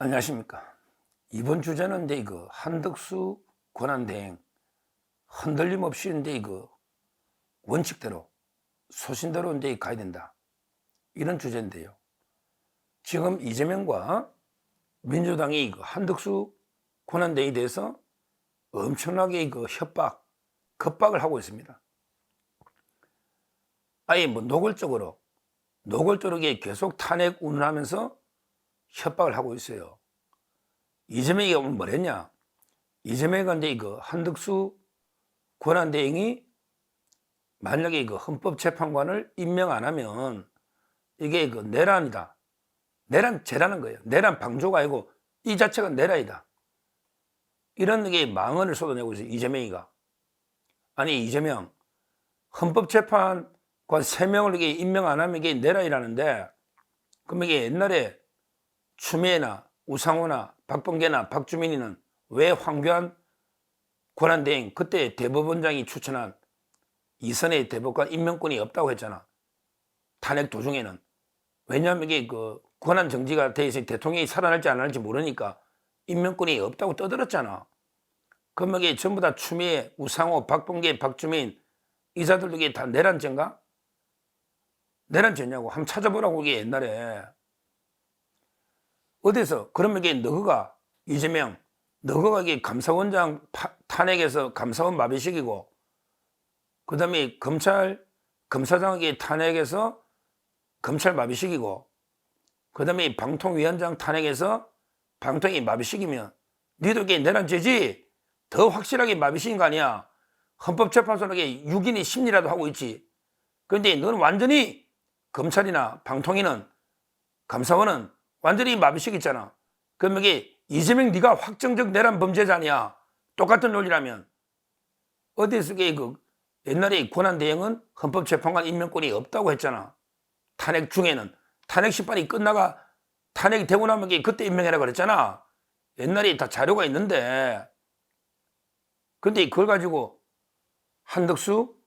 안녕하십니까. 이번 주제는 이거 한덕수 권한대행 흔들림 없이 이거 원칙대로 소신대로 가야 된다, 이런 주제인데요. 지금 이재명과 민주당이 이거 한덕수 권한대행에 대해서 엄청나게 협박, 겁박을 하고 있습니다. 아예 노골적으로 계속 탄핵 운운하면서 협박을 하고 있어요. 이재명이 오늘 뭐랬냐? 이재명이 한덕수 권한대행이 만약에 헌법재판관을 임명 안 하면 이게 내란이다. 내란죄라는 거예요. 내란 방조가 아니고 이 자체가 내란이다. 이런 망언을 쏟아내고 있어요, 이재명이가. 아니, 이재명, 헌법재판관 3명을 임명 안 하면 이게 내란이라는데, 그럼 이게 옛날에 추미애나 우상호나 박범계나 박주민이는 왜 황교안 권한대행, 그때 대법원장이 추천한 이선의 대법관 임명권이 없다고 했잖아, 탄핵 도중에는. 왜냐하면 이게 권한 정지가 돼 있으니 대통령이 살아날지 안 할지 모르니까 임명권이 없다고 떠들었잖아. 그럼 이게 전부 다 추미애, 우상호, 박범계, 박주민 이자들도 이게 다 내란죄인가? 내란죄냐고 한번 찾아보라고. 이게 옛날에 어디서 그러면 이게 너가 이재명, 너가 이게 감사원장 탄핵에서 감사원 마비시키고, 그 다음에 검사장에게 탄핵해서 검찰 마비시키고, 그 다음에 방통위원장 탄핵해서 방통위 마비시키면 니도 이게 내란죄지? 더 확실하게 마비시킨 거 아니야? 헌법재판소에 6인이 심리라도 하고 있지. 그런데 너는 완전히 검찰이나 방통위는, 감사원은 완전히 마비시켰잖아. 그럼 이게 이재명 네가 확정적 내란 범죄자 아니야? 똑같은 논리라면. 어디서 이게 옛날에 권한대행은 헌법재판관 임명권이 없다고 했잖아. 탄핵 중에는. 탄핵 심판이 끝나가 탄핵이 되고 나면 그때 임명해라 그랬잖아. 옛날에 다 자료가 있는데. 근데 그걸 가지고 한덕수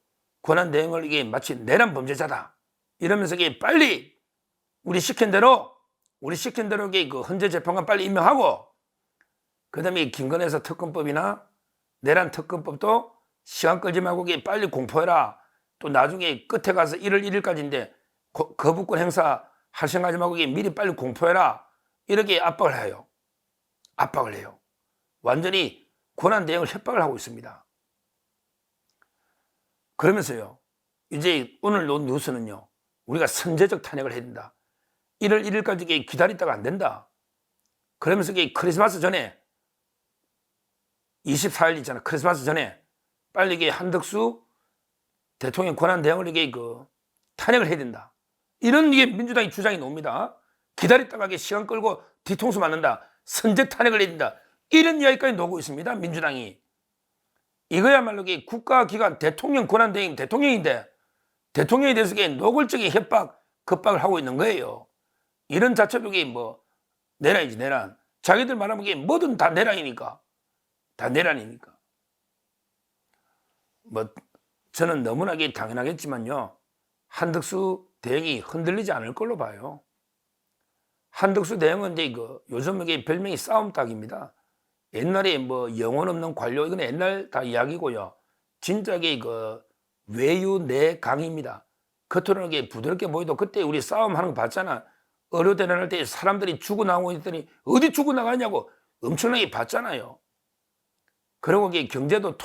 권한대행을 이게 마치 내란 범죄자다 이러면서 이게 빨리 우리 시킨 대로 이게 헌재 재판관 빨리 임명하고, 그 다음에 김건희에서 특검법이나 내란 특검법도 시간 끌지 말고 이게 빨리 공포해라. 또 나중에 끝에 가서 1월 1일까지인데 거부권 행사 할 생각하지 말고 이게 미리 빨리 공포해라. 이렇게 압박을 해요. 완전히 권한대행을 협박을 하고 있습니다. 그러면서요, 이제 오늘 뉴스는요, 우리가 선제적 탄핵을 해야 된다. 1월 1일까지 기다리다가 안 된다. 그러면서 크리스마스 전에 24일 있잖아. 크리스마스 전에 빨리 한덕수 대통령 권한대행을 탄핵을 해야 된다. 이런 민주당의 주장이 나옵니다. 기다리다가 시간 끌고 뒤통수 맞는다. 선제 탄핵을 해야 된다. 이런 이야기까지 나오고 있습니다, 민주당이. 이거야말로 국가기관 대통령 권한대행 대통령인데 대통령에 대해서 노골적인 협박, 겁박을 하고 있는 거예요. 이런 자체도 내란이지, 내란. 자기들 말하면 뭐든 다 내란이니까. 저는 너무나 당연하겠지만요, 한덕수 대행이 흔들리지 않을 걸로 봐요. 한덕수 대행은 요즘 별명이 싸움닭입니다. 옛날에 영혼 없는 관료, 이건 옛날 다 이야기고요. 진짜 외유내강입니다. 겉으로는 부드럽게 보여도 그때 우리 싸움하는 거 봤잖아. 의료대란할 때 사람들이 죽어나오고 있더니 어디 죽어나가냐고 엄청나게 봤잖아요. 그리고 경제도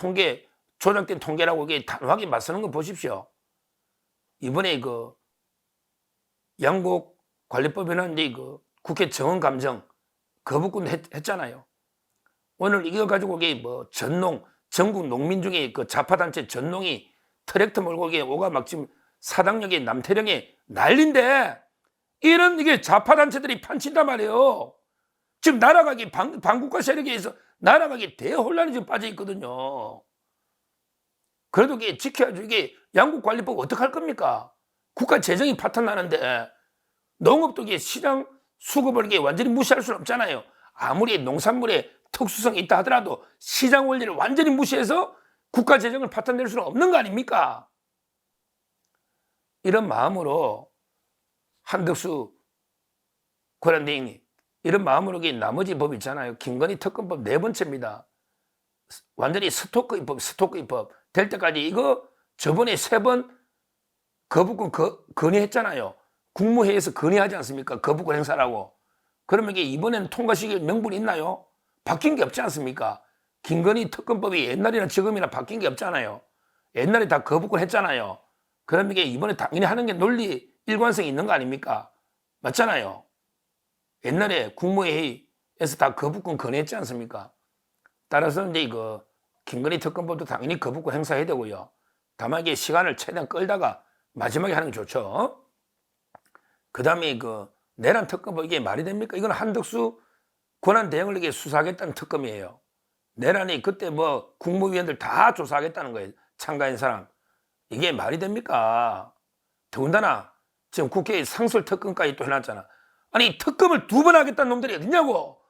조작된 통계라고 단호하게 맞서는 거 보십시오. 이번에 양곡관리법에는 국회 정원감정 거부권 했잖아요. 오늘 이거 가지고 전국 농민 중에 좌파단체 전농이 트랙터 몰고 오가 지금 사당역에 남태령에 난린데, 이런 좌파단체들이 판친단 말이에요. 지금 나라가 반국가 세력에 의해서 나라가 대혼란이 지금 빠져 있거든요. 그래도 지켜야죠. 양국관리법 어떡할 겁니까? 국가 재정이 파탄나는데 농업도 시장 수급을 완전히 무시할 수는 없잖아요. 아무리 농산물에 특수성이 있다 하더라도 시장 원리를 완전히 무시해서 국가 재정을 파탄낼 수는 없는 거 아닙니까? 이런 마음으로 한덕수 권한대행이 이런 마음으로 나머지 법 있잖아요. 김건희 특검법 네 번째입니다. 완전히 스토커 입법 될 때까지 이거 저번에 3번 거부권 건의했잖아요. 국무회의에서 건의하지 않습니까? 거부권 행사라고. 그러면 이게 이번에는 통과시킬 명분이 있나요? 바뀐 게 없지 않습니까? 김건희 특검법이 옛날이나 지금이나 바뀐 게 없잖아요. 옛날에 다 거부권 했잖아요. 그러면 이게 이번에 당연히 하는 게 논리 일관성이 있는 거 아닙니까? 맞잖아요. 옛날에 국무회의에서 다 거부권 건의했지 않습니까? 따라서 이제 이거 김건희 특검법도 당연히 거부권 행사해야 되고요. 다만 이게 시간을 최대한 끌다가 마지막에 하는 게 좋죠. 그 다음에 내란 특검법 이게 말이 됩니까? 이건 한덕수 권한 대행을 수사하겠다는 특검이에요. 내란이 그때 국무위원들 다 조사하겠다는 거예요. 참가한 사람. 이게 말이 됩니까? 더군다나 지금 국회에 상설 특검까지 또 해놨잖아. 아니 특검을 2번 하겠다는 놈들이 어딨냐고.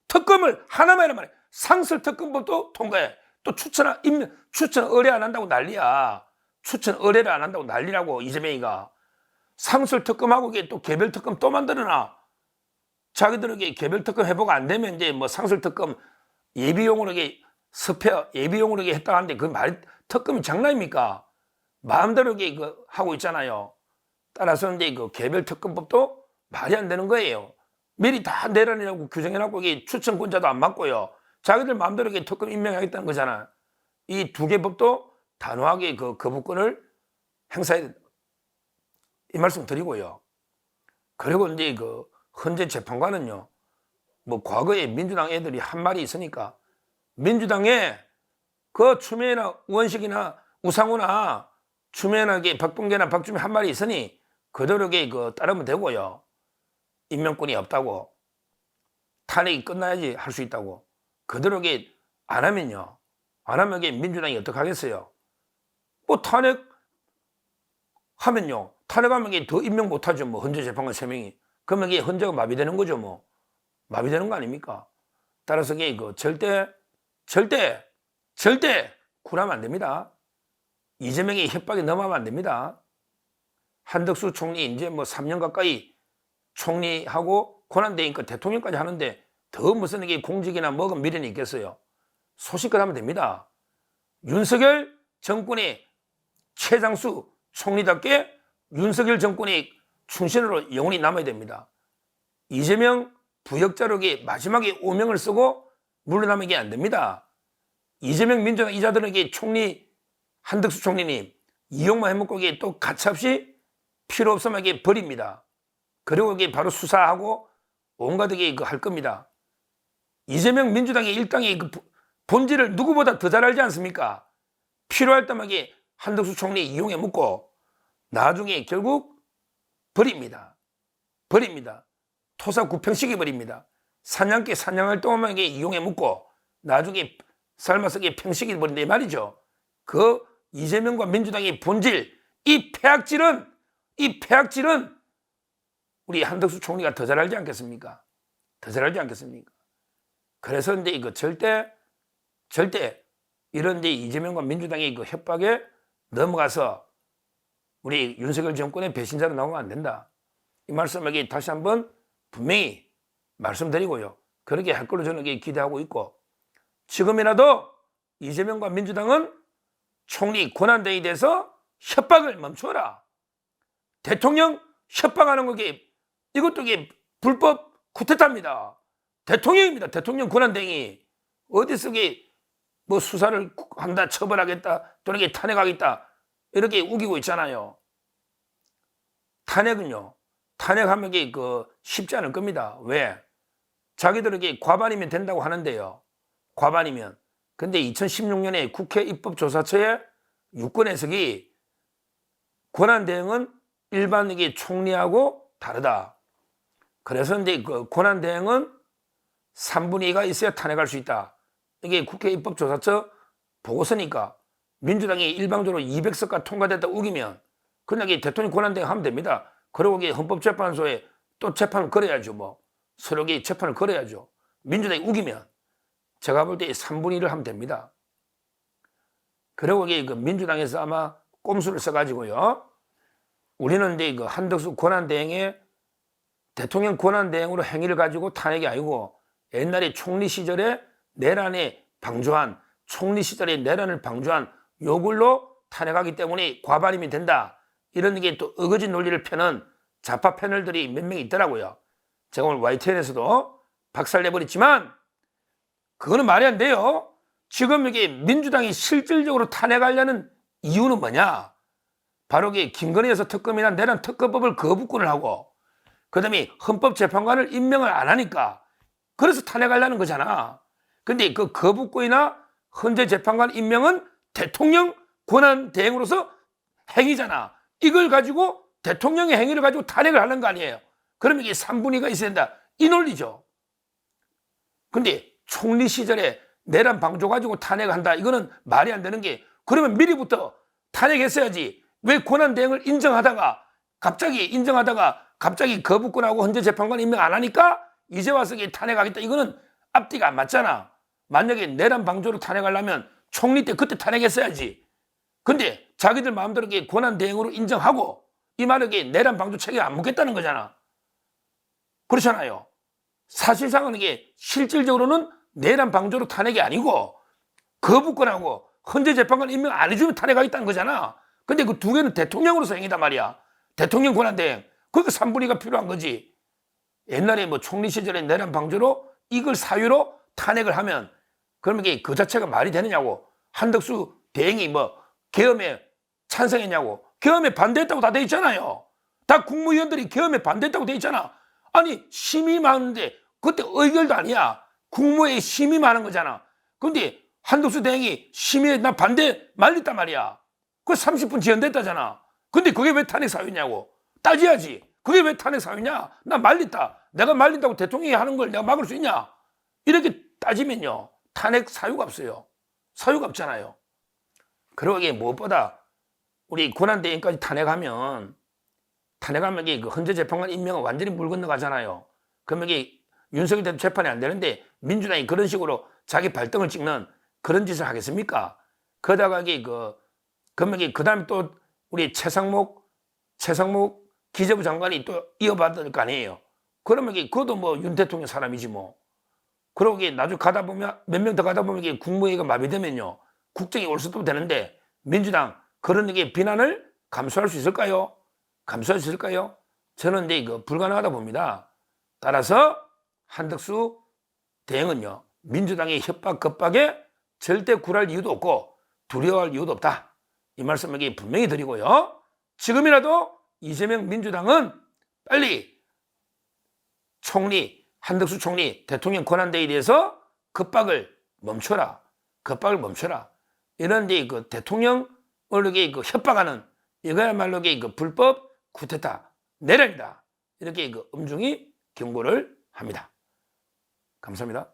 특검을 하나만 해라 말이야. 상설 특검법도 통과해. 또 추천 의뢰 안 한다고 난리야. 추천 의뢰를 안 한다고 난리라고 이재명이가. 상설 특검하고 또 개별 특검 또 만들어놔. 자기들에게 개별 특검 회복 안 되면 이제 상설 특검 예비용으로 예비용으로 했다 하는데 그 말 특검이 장난입니까? 마음대로 하고 있잖아요. 따라서 이제 개별 특검법도 말이 안 되는 거예요. 미리 다 내란이라고 규정해놓고 추천권자도 안 맞고요. 자기들 마음대로 특검 임명하겠다는 거잖아. 이 2개 법도 단호하게 거부권을 행사해야 된다. 이 말씀 드리고요. 그리고 이제 헌재 재판관은요, 과거에 민주당 애들이 한 말이 있으니까 민주당에 추미애나 우원식이나 우상호나 추미애나 박봉계나 박주민 한 말이 있으니 그대로 따르면 되고요. 임명권이 없다고. 탄핵이 끝나야지 할 수 있다고. 그대로 안 하면요. 안 하면 민주당이 어떡하겠어요? 탄핵하면요. 탄핵하면 더 임명 못하죠. 헌재 재판관 3명이. 그러면 헌재가 마비되는 거죠. 마비되는 거 아닙니까? 따라서 절대 굴하면 안 됩니다. 이재명의 협박에 넘어가면 안 됩니다. 한덕수 총리 이제 3년 가까이 총리하고 권한대행과 대통령까지 하는데 더 무슨 공직이나 미련이 있겠어요. 소식껏 하면 됩니다. 윤석열 정권의 최장수 총리답게 윤석열 정권의 충신으로 영원히 남아야 됩니다. 이재명 부역자로 마지막에 오명을 쓰고 물러나면 이게 안 됩니다. 이재명 민주당 이자들에게 한덕수 총리님 이용만 해먹고 또 가차없이 필요 없으면 버립니다. 그리고 바로 수사하고 온갖 할 겁니다. 이재명 민주당의 일당의 본질을 누구보다 더 잘 알지 않습니까? 필요할 때만 한덕수 총리 이용해 먹고 나중에 결국 버립니다. 토사 구평시켜 버립니다. 사냥개 사냥할 동안만 이용해 먹고 나중에 삶아서 평시켜 버린다 이 말이죠. 이재명과 민주당의 본질, 이 폐악질은 우리 한덕수 총리가 더 잘 알지 않겠습니까? 그래서 이제 절대 이런 이재명과 민주당의 협박에 넘어가서 우리 윤석열 정권의 배신자로 나오면 안 된다. 이 말씀을 다시 한번 분명히 말씀드리고요. 그렇게 할 걸로 저는 기대하고 있고, 지금이라도 이재명과 민주당은 총리 권한대행에 대해서 협박을 멈춰라. 대통령 협박하는 이것도 불법 쿠데타입니다. 대통령입니다. 대통령 권한대행이 어디서 수사를 한다, 처벌하겠다, 또는 탄핵하겠다 이렇게 우기고 있잖아요. 탄핵하면 쉽지 않을 겁니다. 왜? 자기들에게 과반이면 된다고 하는데요. 과반이면. 근데 2016년에 국회 입법조사처의 유권 해석이 권한대행은 일반 총리하고 다르다. 그래서 이제 권한대행은 3분의 2가 있어야 탄핵할 수 있다. 이게 국회 입법조사처 보고서니까 민주당이 일방적으로 200석가 통과됐다 우기면 그냥 대통령 권한대행 하면 됩니다. 그리고 헌법재판소에 또 재판을 걸어야죠. 서로 재판을 걸어야죠. 민주당이 우기면 제가 볼 때 3분의 1을 하면 됩니다. 그리고 민주당에서 아마 꼼수를 써가지고요. 우리는 이제 한덕수 권한대행의 대통령 권한대행으로 행위를 가지고 탄핵이 아니고 옛날에 총리 시절에 내란에 방조한 총리 시절에 내란을 방조한 요걸로 탄핵하기 때문에 과반임이 된다. 이런 게 또 어거지 논리를 펴는 좌파 패널들이 몇 명 있더라고요. 제가 오늘 YTN에서도 박살내버렸지만 그거는 말이 안 돼요. 지금 이게 민주당이 실질적으로 탄핵하려는 이유는 뭐냐? 바로 김건희 여사 특검이나 내란 특검법을 거부권을 하고 그다음에 헌법재판관을 임명을 안 하니까 그래서 탄핵하려는 거잖아. 근데 그 거부권이나 헌재 재판관 임명은 대통령 권한 대행으로서 행위잖아. 이걸 가지고 대통령의 행위를 가지고 탄핵을 하는 거 아니에요. 그러면 이게 3분의 2가 있어야 된다. 이 논리죠. 근데 총리 시절에 내란 방조 가지고 탄핵한다. 이거는 말이 안 되는 게 그러면 미리부터 탄핵했어야지. 왜 권한 대행을 인정하다가 갑자기 거부권하고 헌재 재판관 임명 안 하니까 이제 와서 탄핵하겠다. 이거는 앞뒤가 안 맞잖아. 만약에 내란 방조로 탄핵하려면 총리 때 그때 탄핵했어야지. 근데 자기들 마음대로 권한 대행으로 인정하고 이 말은 내란 방조 책임 안 묻겠다는 거잖아. 그렇잖아요. 사실상은 이게 실질적으로는 내란 방조로 탄핵이 아니고 거부권하고 헌재 재판관 임명 안 해주면 탄핵하겠다는 거잖아. 근데 그 두 개는 대통령으로서 행위단 말이야. 대통령 권한 대행. 그러니까 3분의 2가 필요한 거지. 옛날에 뭐 총리 시절에 내란 방조로 이걸 사유로 탄핵을 하면 그러면 이게 그 자체가 말이 되느냐고. 한덕수 대행이 뭐 계엄에 찬성했냐고. 계엄에 반대했다고 다 돼 있잖아요. 다 국무위원들이 계엄에 반대했다고 돼 있잖아. 아니 심의 많은데 그때 의결도 아니야. 국무회의 심의 많은 거잖아. 근데 한덕수 대행이 심의에 나 반대 말렸단 말이야. 그 30분 지연됐다잖아. 근데 그게 왜 탄핵 사유냐고. 따져야지. 그게 왜 탄핵 사유냐? 나 말렸다. 내가 말린다고 대통령이 하는 걸 내가 막을 수 있냐? 이렇게 따지면요. 탄핵 사유가 없어요. 사유가 없잖아요. 그리고 이게 무엇보다 우리 권한대행까지 탄핵하면 이게 그 헌재 재판관 임명은 완전히 물 건너가잖아요. 그러면 이게 윤석열 대통령 재판이 안 되는데 민주당이 그런 식으로 자기 발등을 찍는 그런 짓을 하겠습니까? 그러다가 이게 그러면 그 다음에 또 우리 최상목 기재부 장관이 또 이어받을 거 아니에요. 그러면 그것도 뭐 윤 대통령 사람이지 뭐. 그러고 나중에 가다 보면 몇 명 더 가다 보면 이게 국무회의가 마비되면요. 국정이 올 수도 되는데 민주당 그런 비난을 감수할 수 있을까요? 감수할 수 있을까요? 저는 근데 이거 불가능하다 봅니다. 따라서 한덕수 대행은요. 민주당의 협박 겁박에 절대 굴할 이유도 없고 두려워할 이유도 없다. 이 말씀을 분명히 드리고요. 지금이라도 이재명 민주당은 빨리 한덕수 총리 대통령 권한대행에 대해서 겁박을 멈춰라. 이런데 그 대통령을 협박하는 이거야말로 불법 쿠데타 내란이다. 이렇게 엄중히 경고를 합니다. 감사합니다.